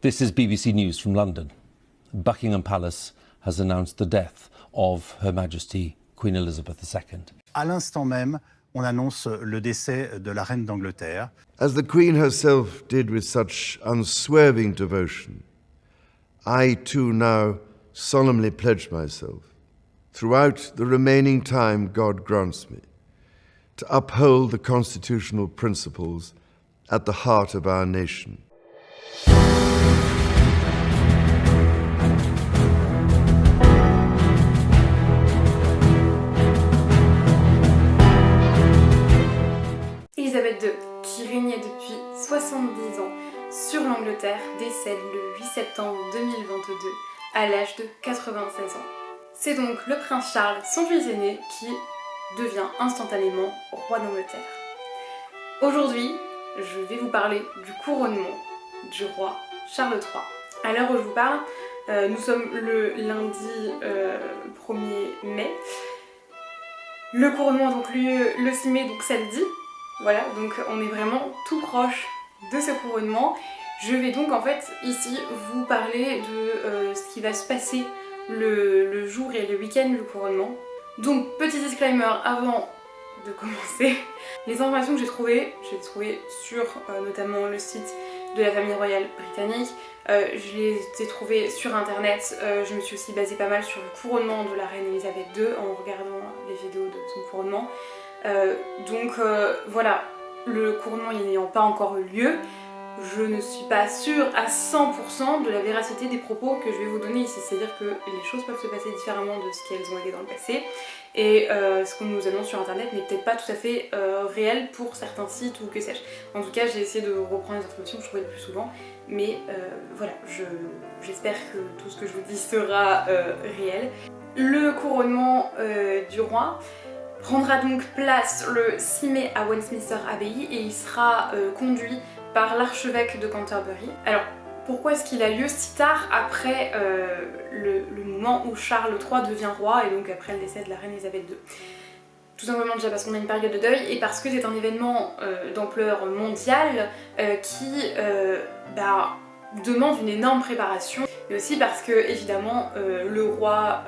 This is BBC News from London. Buckingham Palace has announced the death of Her Majesty Queen Elizabeth II. À l'instant même, on annonce le décès de la reine d'Angleterre. As the Queen herself did with such unswerving devotion, I too now solemnly pledge myself, throughout the remaining time God grants me, to uphold the constitutional principles at the heart of our nation. Elisabeth II, qui régnait depuis 70 ans sur l'Angleterre, décède le 8 septembre 2022 à l'âge de 96 ans. C'est donc le prince Charles, son fils aîné, qui devient instantanément roi d'Angleterre. Aujourd'hui, je vais vous parler du couronnement du roi Charles III. À l'heure où je vous parle, nous sommes le lundi 1er mai. Le couronnement a donc lieu le 6 mai, donc samedi. Voilà, donc on est vraiment tout proche de ce couronnement. Je vais donc en fait ici vous parler de ce qui va se passer le jour et le week-end du couronnement. Donc petit disclaimer avant de commencer, les informations que j'ai trouvées sur notamment le site de la famille royale britannique, je les ai trouvées sur internet, je me suis aussi basée pas mal sur le couronnement de la reine Elisabeth II en regardant les vidéos de son couronnement. Voilà, le couronnement n'ayant pas encore eu lieu, je ne suis pas sûre à 100% de la véracité des propos que je vais vous donner ici, c'est-à-dire que les choses peuvent se passer différemment de ce qu'elles ont été dans le passé et ce qu'on nous annonce sur internet n'est peut-être pas tout à fait réel pour certains sites ou que sais-je. En tout cas, j'ai essayé de reprendre les informations que je trouvais le plus souvent, mais voilà, j'espère que tout ce que je vous dis sera réel. Le couronnement du roi prendra donc place le 6 mai à Westminster Abbey et il sera conduit par l'archevêque de Canterbury. Alors pourquoi est-ce qu'il a lieu si tard après le moment où Charles III devient roi et donc après le décès de la reine Elisabeth II? Tout simplement déjà parce qu'on a une période de deuil et parce que c'est un événement d'ampleur mondiale qui demande une énorme préparation, mais aussi parce que évidemment le roi,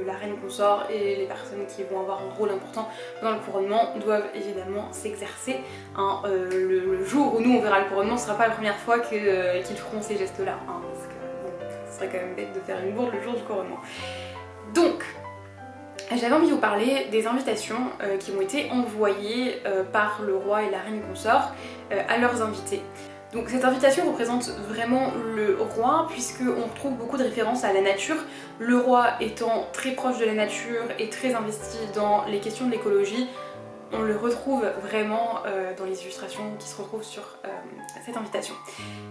la reine consort et les personnes qui vont avoir un rôle important dans le couronnement doivent évidemment s'exercer. Le jour où nous on verra le couronnement, ce sera pas la première fois qu'ils feront ces gestes-là, parce que bon, ce serait quand même bête de faire une bourde le jour du couronnement. Donc, j'avais envie de vous parler des invitations qui ont été envoyées par le roi et la reine consort à leurs invités. Donc cette invitation représente vraiment le roi puisqu'on retrouve beaucoup de références à la nature, le roi étant très proche de la nature et très investi dans les questions de l'écologie. On le retrouve vraiment dans les illustrations qui se retrouvent sur cette invitation.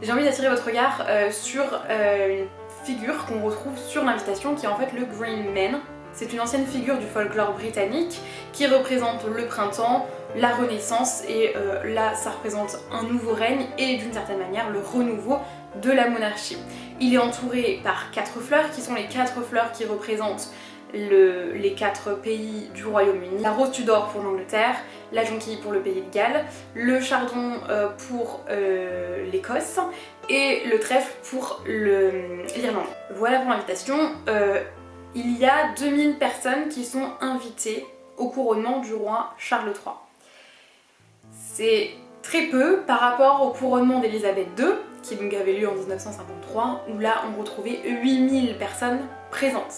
J'ai envie d'attirer votre regard sur une figure qu'on retrouve sur l'invitation qui est en fait le Green Man. C'est une ancienne figure du folklore britannique qui représente le printemps, la renaissance et là ça représente un nouveau règne et d'une certaine manière le renouveau de la monarchie. Il est entouré par 4 fleurs qui sont les 4 fleurs qui représentent les 4 pays du Royaume-Uni. La rose Tudor pour l'Angleterre, la jonquille pour le pays de Galles, le chardon pour l'Écosse et le trèfle pour l'Irlande. Voilà pour l'invitation. Il y a 2000 personnes qui sont invitées au couronnement du roi Charles III. C'est très peu par rapport au couronnement d'Elisabeth II, qui donc avait lieu en 1953, où là on retrouvait 8000 personnes présentes.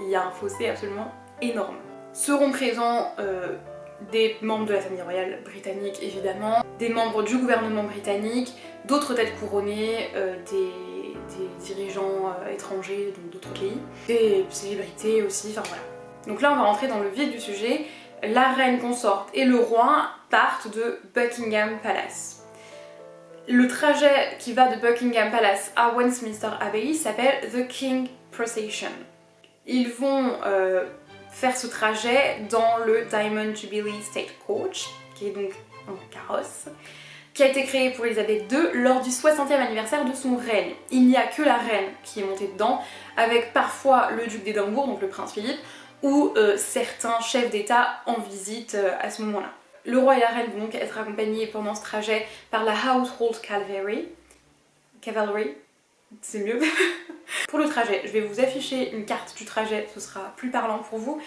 Il y a un fossé absolument énorme. Seront présents des membres de la famille royale britannique évidemment, des membres du gouvernement britannique, d'autres têtes couronnées, des dirigeants étrangers d'autres pays, des célébrités aussi, enfin voilà. Donc là on va rentrer dans le vif du sujet. La reine consorte et le roi partent de Buckingham Palace. Le trajet qui va de Buckingham Palace à Westminster Abbey s'appelle The King Procession. Ils vont faire ce trajet dans le Diamond Jubilee State Coach, qui est donc un carrosse, qui a été créé pour Elisabeth II lors du 60e anniversaire de son règne. Il n'y a que la reine qui est montée dedans, avec parfois le duc d'Édimbourg, donc le prince Philippe, ou certains chefs d'État en visite à ce moment-là. Le roi et la reine vont donc être accompagnés pendant ce trajet par la Household Cavalry, c'est mieux. Pour le trajet, je vais vous afficher une carte du trajet, ce sera plus parlant pour vous.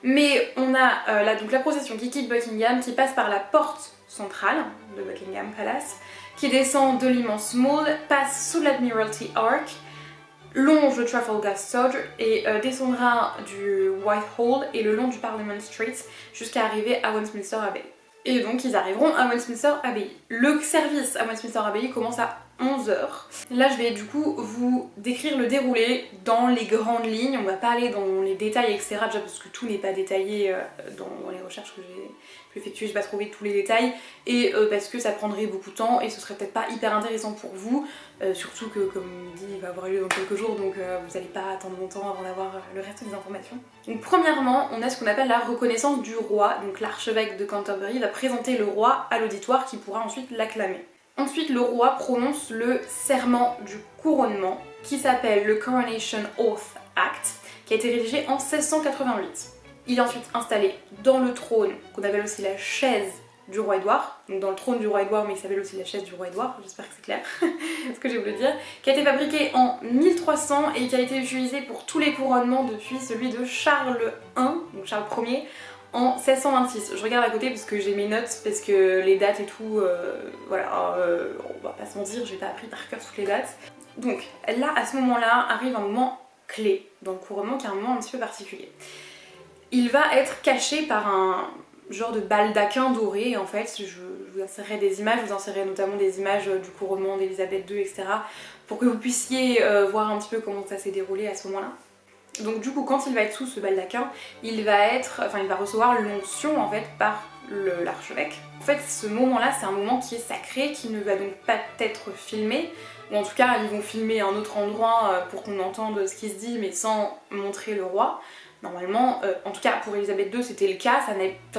Mais on a donc la procession qui quitte Buckingham, qui passe par la porte centrale de Buckingham Palace, qui descend de l'immense Mall, passe sous l'Admiralty Arch, longe le Trafalgar Square et descendra du Whitehall et le long du Parliament Street jusqu'à arriver à Westminster Abbey. Et donc ils arriveront à Westminster Abbey. Le service à Westminster Abbey commence à 11h. Là je vais du coup vous décrire le déroulé dans les grandes lignes, on va pas aller dans les détails etc. déjà parce que tout n'est pas détaillé dans les recherches que j'ai pu effectuer, j'ai pas trouvé tous les détails et parce que ça prendrait beaucoup de temps et ce serait peut-être pas hyper intéressant pour vous, surtout que comme dit il va avoir lieu dans quelques jours donc vous allez pas attendre longtemps avant d'avoir le reste des informations. Donc premièrement on a ce qu'on appelle la reconnaissance du roi, donc l'archevêque de Canterbury va présenter le roi à l'auditoire qui pourra ensuite l'acclamer. Ensuite, le roi prononce le serment du couronnement qui s'appelle le Coronation Oath Act, qui a été rédigé en 1688. Il est ensuite installé dans le trône, qu'on appelle aussi la chaise du roi Édouard, donc dans le trône du roi Édouard, mais il s'appelle aussi la chaise du roi Édouard, j'espère que c'est clair ce que j'ai voulu dire, qui a été fabriqué en 1300 et qui a été utilisé pour tous les couronnements depuis celui de Charles I, donc Charles Ier, en 1626. Je regarde à côté parce que j'ai mes notes, parce que les dates et tout, voilà, on va pas se mentir, j'ai pas appris par cœur toutes les dates. Donc là, à ce moment-là, arrive un moment clé dans le couronnement qui est un moment un petit peu particulier. Il va être caché par un genre de baldaquin doré, en fait, je vous insérerai des images, je vous insérerai notamment des images du couronnement d'Elisabeth II, etc. pour que vous puissiez voir un petit peu comment ça s'est déroulé à ce moment-là. Donc du coup quand il va être sous ce baldaquin, il va recevoir l'onction en fait par l'archevêque. En fait ce moment-là c'est un moment qui est sacré, qui ne va donc pas être filmé, ou en tout cas ils vont filmer un autre endroit pour qu'on entende ce qui se dit mais sans montrer le roi. Normalement, en tout cas pour Elisabeth II c'était le cas,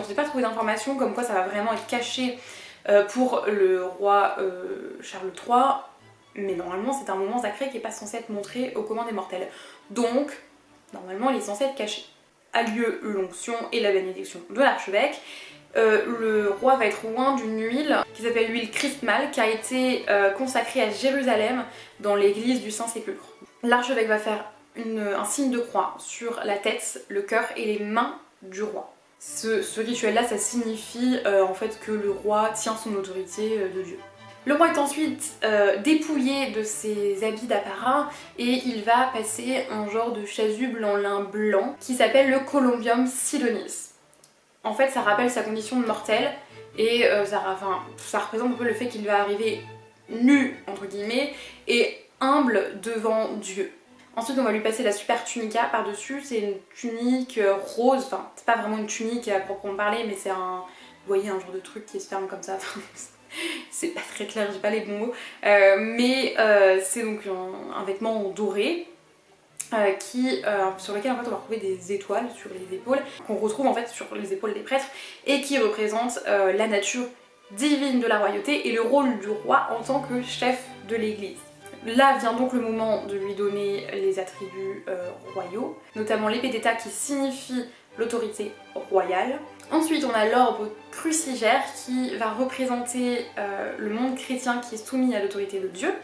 j'ai pas trouvé d'informations comme quoi ça va vraiment être caché pour le roi Charles III, mais normalement c'est un moment sacré qui n'est pas censé être montré au commun des mortels. Donc normalement il est censé être caché. A lieu l'onction et la bénédiction de l'archevêque. Le roi va être oint d'une huile qui s'appelle l'huile chrismale, qui a été consacrée à Jérusalem dans l'église du Saint-Sépulcre. L'archevêque va faire un signe de croix sur la tête, le cœur et les mains du roi. Ce rituel-là, ça signifie en fait que le roi tient son autorité de Dieu. Le roi est ensuite dépouillé de ses habits d'apparat et il va passer un genre de chasuble en lin blanc qui s'appelle le Columbium Sidonis. En fait ça rappelle sa condition de mortel et ça représente un peu le fait qu'il va arriver nu entre guillemets et humble devant Dieu. Ensuite on va lui passer la super tunica par-dessus, c'est une tunique rose, enfin c'est pas vraiment une tunique à proprement parler mais c'est un, vous voyez un genre de truc qui se ferme comme ça. C'est pas très clair, j'ai pas les bons mots, mais c'est donc un vêtement doré sur lequel en fait on va retrouver des étoiles sur les épaules, qu'on retrouve en fait sur les épaules des prêtres et qui représente la nature divine de la royauté et le rôle du roi en tant que chef de l'église. Là vient donc le moment de lui donner les attributs royaux, notamment l'épée d'État qui signifie l'autorité royale. Ensuite on a l'orbe crucigère qui va représenter le monde chrétien qui est soumis à l'autorité de Dieu.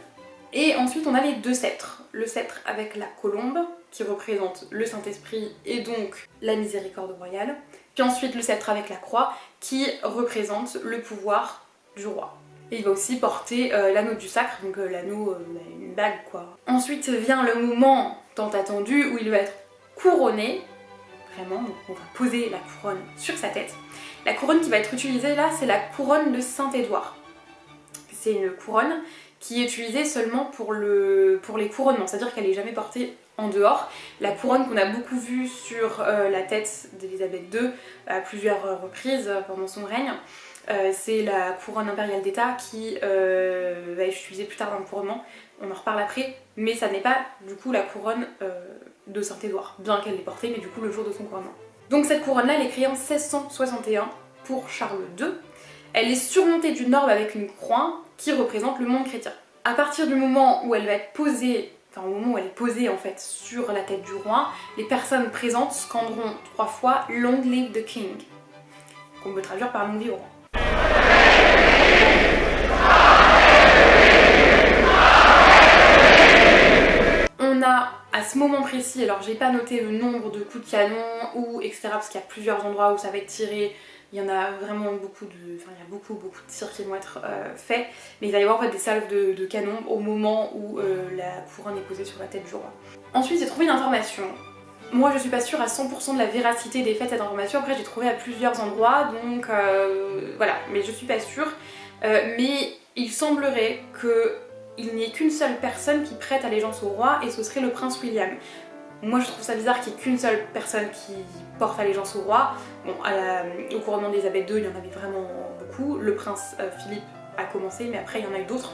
Et ensuite on a les deux sceptres. Le sceptre avec la colombe qui représente le Saint-Esprit et donc la miséricorde royale. Puis ensuite le sceptre avec la croix qui représente le pouvoir du roi. Et il va aussi porter l'anneau du sacre, donc l'anneau, une bague quoi. Ensuite vient le moment tant attendu où il va être couronné. Vraiment, donc on va poser la couronne sur sa tête. La couronne qui va être utilisée là, c'est la couronne de Saint-Édouard. C'est une couronne qui est utilisée seulement pour les couronnements, c'est-à-dire qu'elle n'est jamais portée en dehors. La couronne qu'on a beaucoup vue sur la tête d'Elisabeth II à plusieurs reprises pendant son règne, c'est la couronne impériale d'État qui va être utilisée plus tard dans le couronnement, on en reparle après, mais ça n'est pas du coup la couronne de Saint-Édouard, bien qu'elle l'ait portée, mais du coup le jour de son couronnement. Donc cette couronne-là, elle est créée en 1661 pour Charles II. Elle est surmontée d'une orbe avec une croix qui représente le monde chrétien. À partir du moment où elle va être posée, au moment où elle est posée en fait sur la tête du roi, les personnes présentes scanderont 3 fois « Long live the King », qu'on peut traduire par « Long vive au roi ». a à ce moment précis, alors j'ai pas noté le nombre de coups de canon ou etc. parce qu'il y a plusieurs endroits où ça va être tiré. Il y en a vraiment beaucoup il y a beaucoup de tirs qui vont être faits, mais il va y avoir en fait des salves de canon au moment où la couronne est posée sur la tête du roi. Ensuite j'ai trouvé une information. Moi je suis pas sûre à 100% de la véracité des faits de cette information, après j'ai trouvé à plusieurs endroits, donc voilà, mais je suis pas sûre. Mais il semblerait qu'il n'y ait qu'une seule personne qui prête allégeance au roi, et ce serait le prince William. Moi je trouve ça bizarre qu'il n'y ait qu'une seule personne qui porte allégeance au roi. Bon, au couronnement d'Élisabeth II, il y en avait vraiment beaucoup. Le prince Philippe a commencé, mais après il y en a eu d'autres.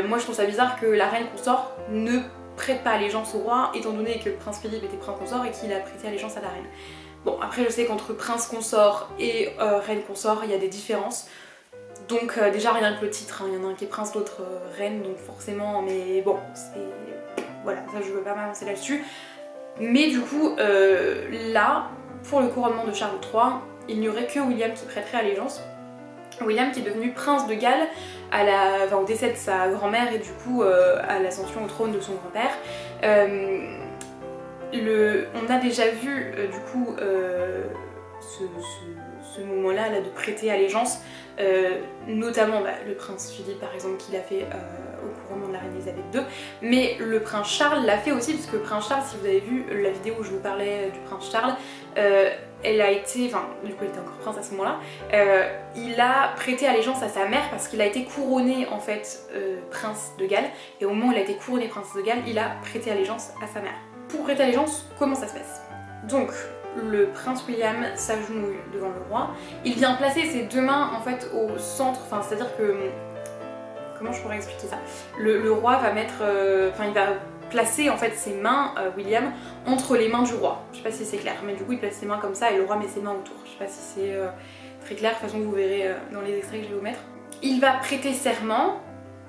Moi je trouve ça bizarre que la reine consort ne prête pas allégeance au roi, étant donné que le prince Philippe était prince consort et qu'il a prêté allégeance à la reine. Bon, après je sais qu'entre prince consort et reine consort, il y a des différences. Donc déjà rien que le titre, il y en a un qui est prince, l'autre reine, donc forcément, mais bon, c'est... Voilà, ça je veux pas m'avancer là-dessus. Mais du coup, là, pour le couronnement de Charles III, il n'y aurait que William qui prêterait allégeance. William qui est devenu prince de Galles au décès de sa grand-mère et du coup à l'ascension au trône de son grand-père. On a déjà vu du coup ce moment-là de prêter allégeance, notamment le prince Philippe par exemple qui l'a fait au couronnement de la reine Elisabeth II, mais le prince Charles l'a fait aussi, parce que le prince Charles, si vous avez vu la vidéo où je vous parlais du prince Charles, elle a été, enfin du coup il était encore prince à ce moment-là, il a prêté allégeance à sa mère parce qu'il a été couronné en fait prince de Galles, et au moment où il a été couronné prince de Galles, il a prêté allégeance à sa mère. Pour prêter allégeance, comment ça se passe? Donc le prince William s'agenouille devant le roi, il vient placer ses deux mains en fait au centre, enfin c'est à dire que, comment je pourrais expliquer ça, le roi va mettre, il va placer en fait ses mains, William, entre les mains du roi. Je sais pas si c'est clair, mais du coup il place ses mains comme ça et le roi met ses mains autour. Je sais pas si c'est très clair, de toute façon vous verrez dans les extraits que je vais vous mettre. Il va prêter serment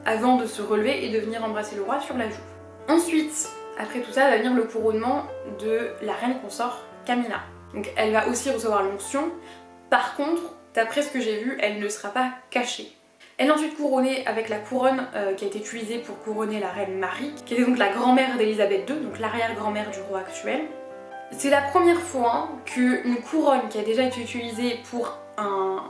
avant de se relever et de venir embrasser le roi sur la joue. Ensuite, après tout ça, va venir le couronnement de la reine consort Camilla. Donc elle va aussi recevoir l'onction. Par contre, d'après ce que j'ai vu, elle ne sera pas cachée. Elle est ensuite couronnée avec la couronne qui a été utilisée pour couronner la reine Marie, qui était donc la grand-mère d'Élisabeth II, donc l'arrière-grand-mère du roi actuel. C'est la première fois qu'une couronne qui a déjà été utilisée pour un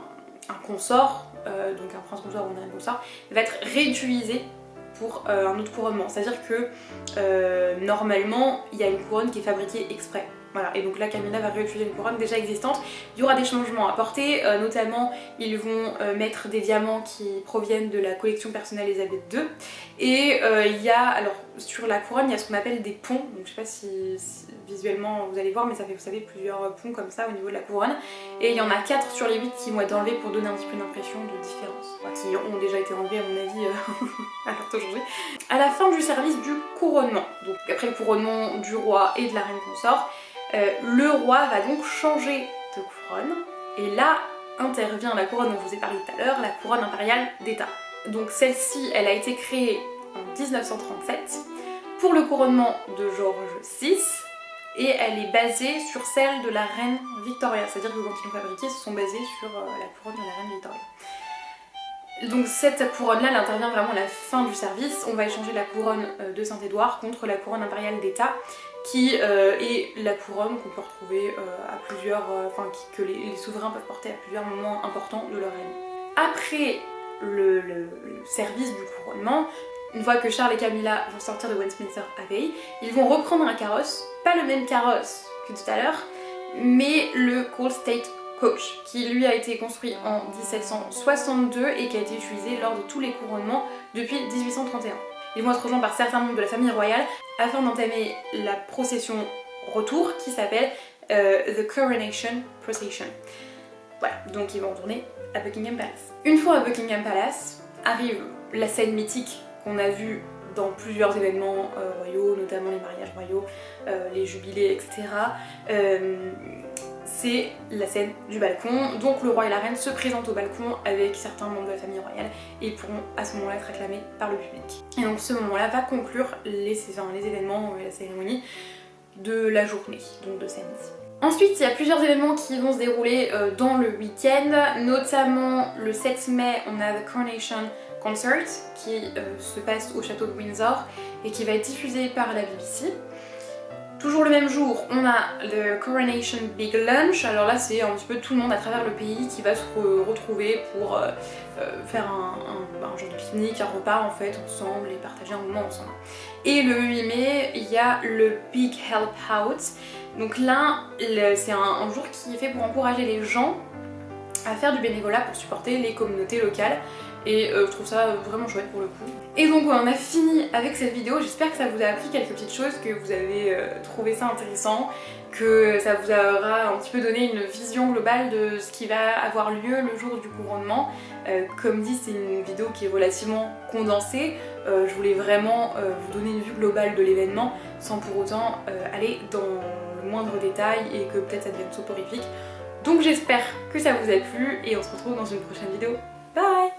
consort, donc un prince consort ou une reine consort, va être réutilisée pour un autre couronnement. C'est-à-dire que normalement, il y a une couronne qui est fabriquée exprès. Voilà, et donc là Camilla va réutiliser une couronne déjà existante. Il y aura des changements apportés, notamment ils vont mettre des diamants qui proviennent de la collection personnelle Elisabeth II. Et il y a, alors sur la couronne, il y a ce qu'on appelle des ponts, donc je sais pas si visuellement vous allez voir, mais ça fait, vous savez, plusieurs ponts comme ça au niveau de la couronne. Et il y en a 4 sur les 8 qui vont être enlevés pour donner un petit peu d'impression de différence, enfin, qui ont déjà été enlevés à mon avis alors aujourd'hui. À la fin du service du couronnement, donc après le couronnement du roi et de la reine consort, le roi va donc changer de couronne, et là intervient la couronne dont je vous ai parlé tout à l'heure, la couronne impériale d'État. Donc celle-ci, elle a été créée en 1937 pour le couronnement de George VI, et elle est basée sur celle de la reine Victoria, c'est-à-dire que quand ils l'ont fabriquée, ils se sont basés sur la couronne de la reine Victoria. Donc cette couronne-là, elle intervient vraiment à la fin du service. On va échanger la couronne de Saint-Édouard contre la couronne impériale d'État, qui est la couronne qu'on peut retrouver à plusieurs, que les souverains peuvent porter à plusieurs moments importants de leur règne. Après le service du couronnement, une fois que Charles et Camilla vont sortir de Westminster Abbey, ils vont reprendre un carrosse, pas le même carrosse que tout à l'heure, mais le Court State Coach, qui lui a été construit en 1762 et qui a été utilisé lors de tous les couronnements depuis 1831. Ils vont être rejoints par certains membres de la famille royale afin d'entamer la procession retour qui s'appelle The Coronation Procession. Voilà, donc ils vont retourner à Buckingham Palace. Une fois à Buckingham Palace, arrive la scène mythique qu'on a vue dans plusieurs événements royaux, notamment les mariages royaux, les jubilés, etc. C'est la scène du balcon, donc le roi et la reine se présentent au balcon avec certains membres de la famille royale et pourront à ce moment-là être acclamés par le public. Et donc ce moment-là va conclure les événements, la cérémonie de la journée, donc de samedi. Ensuite, il y a plusieurs événements qui vont se dérouler dans le week-end, notamment le 7 mai, on a The Coronation Concert qui se passe au château de Windsor et qui va être diffusé par la BBC. Toujours le même jour, on a le Coronation Big Lunch. Alors là, c'est un petit peu tout le monde à travers le pays qui va se retrouver pour faire un genre de pique-nique, un repas en fait ensemble et partager un moment ensemble. Et le 8 mai, il y a le Big Help Out. Donc là, c'est un jour qui est fait pour encourager les gens à faire du bénévolat pour supporter les communautés locales. Et je trouve ça vraiment chouette pour le coup. Et donc on a fini avec cette vidéo, j'espère que ça vous a appris quelques petites choses, que vous avez trouvé ça intéressant, que ça vous aura un petit peu donné une vision globale de ce qui va avoir lieu le jour du couronnement. Comme dit, c'est une vidéo qui est relativement condensée, je voulais vraiment vous donner une vue globale de l'événement sans pour autant aller dans le moindre détail et que peut-être ça devienne soporifique. Donc j'espère que ça vous a plu et on se retrouve dans une prochaine vidéo. Bye!